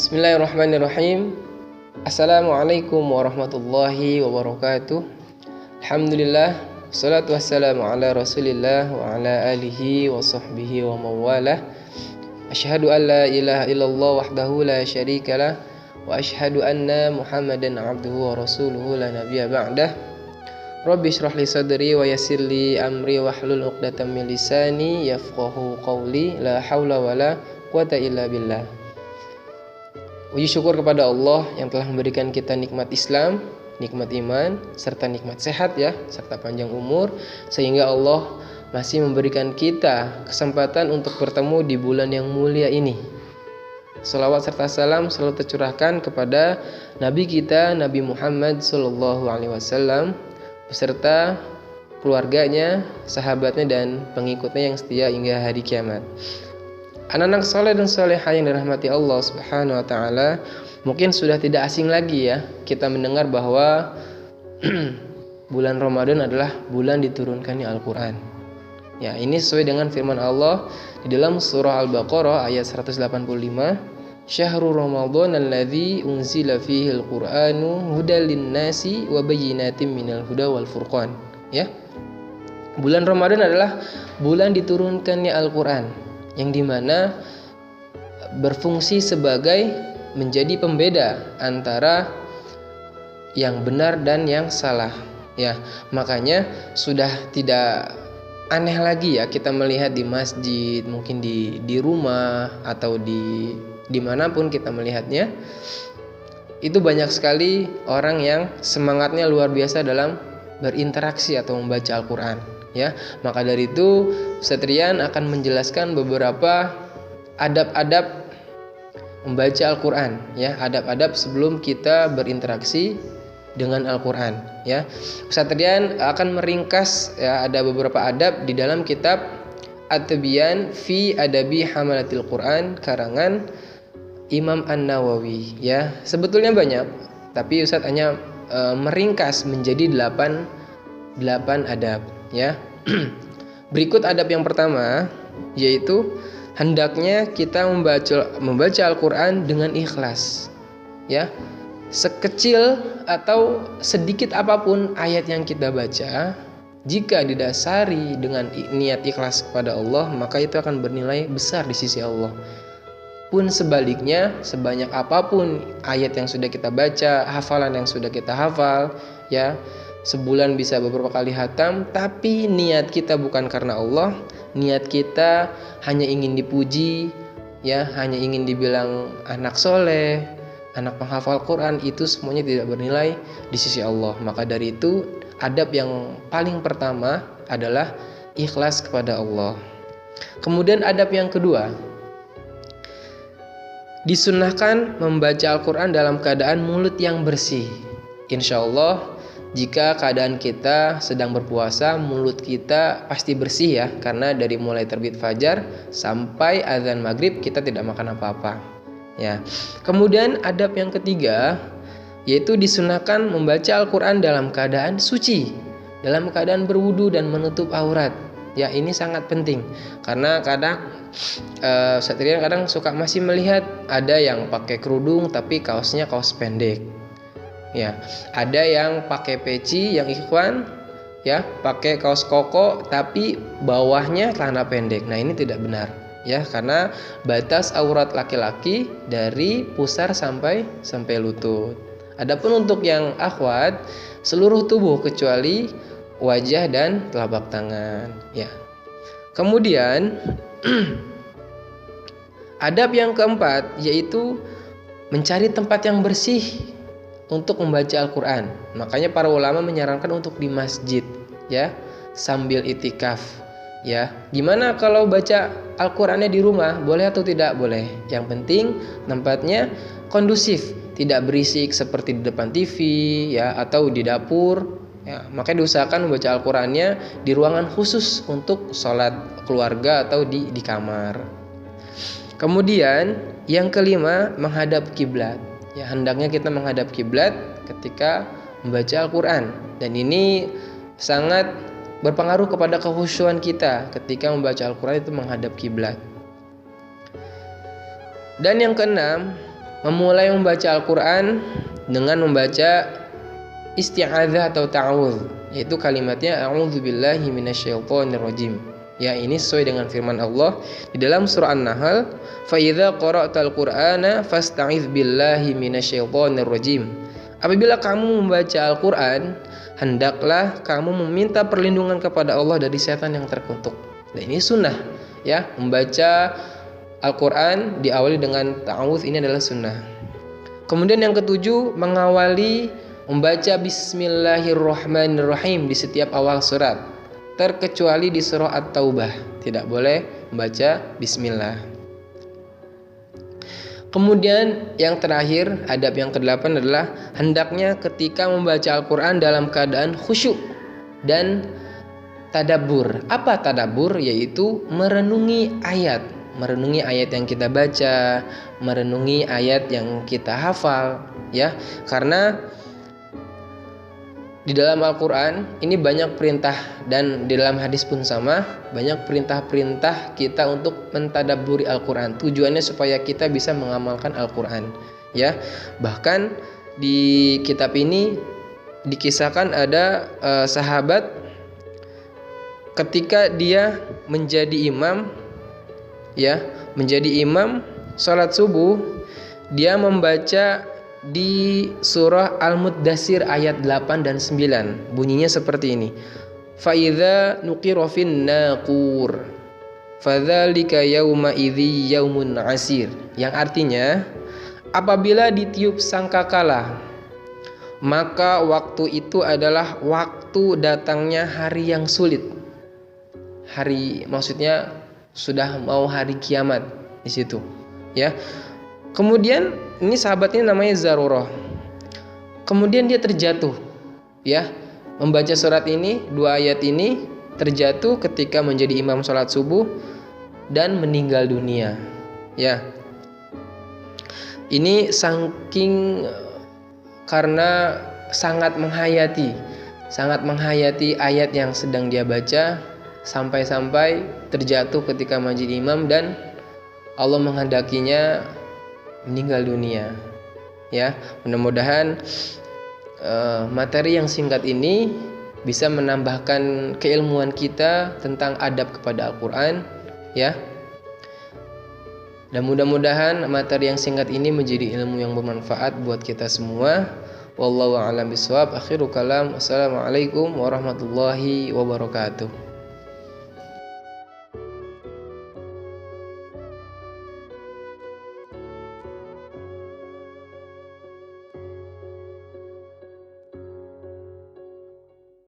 Bismillahirrahmanirrahim. Assalamualaikum warahmatullahi wabarakatuh. Alhamdulillah, salatu wassalamu ala rasulillah wa ala alihi wa sahbihi wa mawalah. Asyhadu an la ilaha illallah wahdahu la syarikalah wa asyhadu anna muhammadan abduhu wa rasuluhu la nabiyya ba'dah. Rabbi shrah li sadri wa yassir li amri wahlul 'uqdatam min lisani yafqahu qawli. La haula wala quwata illa billah. Puji syukur kepada Allah yang telah memberikan kita nikmat Islam, nikmat iman, serta nikmat sehat serta panjang umur, sehingga Allah masih memberikan kita kesempatan untuk bertemu di bulan yang mulia ini. Salawat serta salam selalu tercurahkan kepada Nabi kita, Nabi Muhammad SAW, beserta keluarganya, sahabatnya, dan pengikutnya yang setia hingga hari kiamat. Anak-anak soleh dan solehah yang dirahmati Allah Subhanahu wa Ta'ala, mungkin sudah tidak asing lagi kita mendengar bahwa bulan Ramadan adalah bulan diturunkannya Al-Quran. Ini sesuai dengan firman Allah di dalam surah Al-Baqarah ayat 185. Syahrul Ramadan alladzi unzila fihi al-Qur'anu hudal lin-nasi wa bayyinatin minal huda wal furqan. Bulan Ramadan adalah bulan diturunkannya Al-Quran, yang dimana berfungsi sebagai menjadi pembeda antara yang benar dan yang salah. Makanya sudah tidak aneh lagi kita melihat di masjid, mungkin di rumah atau dimanapun kita melihatnya, itu banyak sekali orang yang semangatnya luar biasa dalam berinteraksi atau membaca Al-Quran. Maka dari itu Ustaz Rian akan menjelaskan beberapa adab-adab membaca Al-Quran, adab-adab sebelum kita berinteraksi dengan Al-Quran. Ustaz Rian akan meringkas ada beberapa adab di dalam kitab At-Tibyan fi Adabi Hamalatil Quran karangan Imam An-Nawawi. Sebetulnya banyak, tapi Ustaz hanya meringkas menjadi 8 adab. Berikut adab yang pertama, yaitu hendaknya kita membaca Al-Quran dengan ikhlas. Sekecil atau sedikit apapun ayat yang kita baca, jika didasari dengan niat ikhlas kepada Allah, maka itu akan bernilai besar di sisi Allah. Pun sebaliknya, sebanyak apapun ayat yang sudah kita baca, hafalan yang sudah kita hafal, sebulan bisa beberapa kali hatam, tapi niat kita bukan karena Allah, niat kita hanya ingin dipuji, hanya ingin dibilang anak soleh, anak penghafal Quran, itu semuanya tidak bernilai di sisi Allah. Maka dari itu adab yang paling pertama adalah ikhlas kepada Allah. Kemudian adab yang kedua, disunnahkan membaca Al-Quran dalam keadaan mulut yang bersih. Insya Allah, jika keadaan kita sedang berpuasa, mulut kita pasti bersih karena dari mulai terbit fajar sampai azan maghrib kita tidak makan apa-apa. Kemudian adab yang ketiga, yaitu disunahkan membaca Al-Quran dalam keadaan suci, dalam keadaan berwudu dan menutup aurat. Ini sangat penting karena Satria kadang suka masih melihat ada yang pakai kerudung tapi kaosnya kaos pendek. Ada yang pakai peci, yang ikhwan pakai kaos koko tapi bawahnya celana pendek. Ini tidak benar karena batas aurat laki-laki dari pusar sampai lutut. Adapun untuk yang akhwat, seluruh tubuh kecuali wajah dan telapak tangan. Kemudian adab yang keempat, yaitu mencari tempat yang bersih untuk membaca Al-Quran. Makanya para ulama menyarankan untuk di masjid sambil itikaf. Gimana kalau baca Al-Qurannya di rumah? Boleh atau tidak? Boleh. Yang penting tempatnya kondusif, tidak berisik seperti di depan TV atau di dapur. Makanya diusahakan membaca Al-Qurannya di ruangan khusus untuk sholat keluarga atau di kamar. Kemudian yang kelima, menghadap kiblat. Hendaknya kita menghadap kiblat ketika membaca Al-Quran, dan ini sangat berpengaruh kepada kekhusyuan kita ketika membaca Al-Quran, itu menghadap kiblat. Dan yang keenam, memulai membaca Al-Quran dengan membaca isti'adzah atau ta'awudz, yaitu kalimatnya a'udzubillahi minasyaitonirrajim. Ya, ini sesuai dengan firman Allah di dalam surah An-Nahl, fa idza qara'tal qur'ana fasta'iz billahi minasyaitonirrajim. Apabila kamu membaca Al-Qur'an, hendaklah kamu meminta perlindungan kepada Allah dari setan yang terkutuk. Nah, ini sunnah, ya, membaca Al-Qur'an diawali dengan ta'awudz, ini adalah sunnah. Kemudian yang ketujuh, mengawali membaca Bismillahirrahmanirrahim di setiap awal surat, terkecuali di surah At-Taubah, tidak boleh membaca Bismillah. Kemudian yang terakhir, adab yang ke-8 adalah hendaknya ketika membaca Al-Quran dalam keadaan khusyuk dan tadabbur. Apa tadabbur? Yaitu merenungi ayat yang kita baca, merenungi ayat yang kita hafal, ya. Karena di dalam Al-Quran ini banyak perintah, dan di dalam hadis pun sama, banyak perintah-perintah kita untuk mentadabburi Al-Quran. Tujuannya supaya kita bisa mengamalkan Al-Quran, ya. Bahkan di kitab ini dikisahkan ada sahabat ketika dia menjadi imam, ya, menjadi imam sholat subuh, dia membaca di surah Al-Muddatsir ayat 8 dan 9. Bunyinya seperti ini. Fa idza nuqira fin naqur fadzalika yauma idzi yaumun asir. Yang artinya, apabila ditiup sangkakala, maka waktu itu adalah waktu datangnya hari yang sulit. Hari, maksudnya sudah mau hari kiamat di situ, ya. Kemudian ini sahabatnya namanya Zarurah. Kemudian dia terjatuh, ya, membaca surat ini, 2 ayat ini, terjatuh ketika menjadi imam sholat subuh dan meninggal dunia, ya. Ini saking karena sangat menghayati ayat yang sedang dia baca, sampai-sampai terjatuh ketika menjadi imam dan Allah menghendakinya meninggal dunia, ya. Mudah-mudahan materi yang singkat ini bisa menambahkan keilmuan kita tentang adab kepada Al-Quran, ya. Dan mudah-mudahan materi yang singkat ini menjadi ilmu yang bermanfaat buat kita semua. Wallahu a'lam bishawab. Akhiru kalam. Assalamualaikum warahmatullahi wabarakatuh.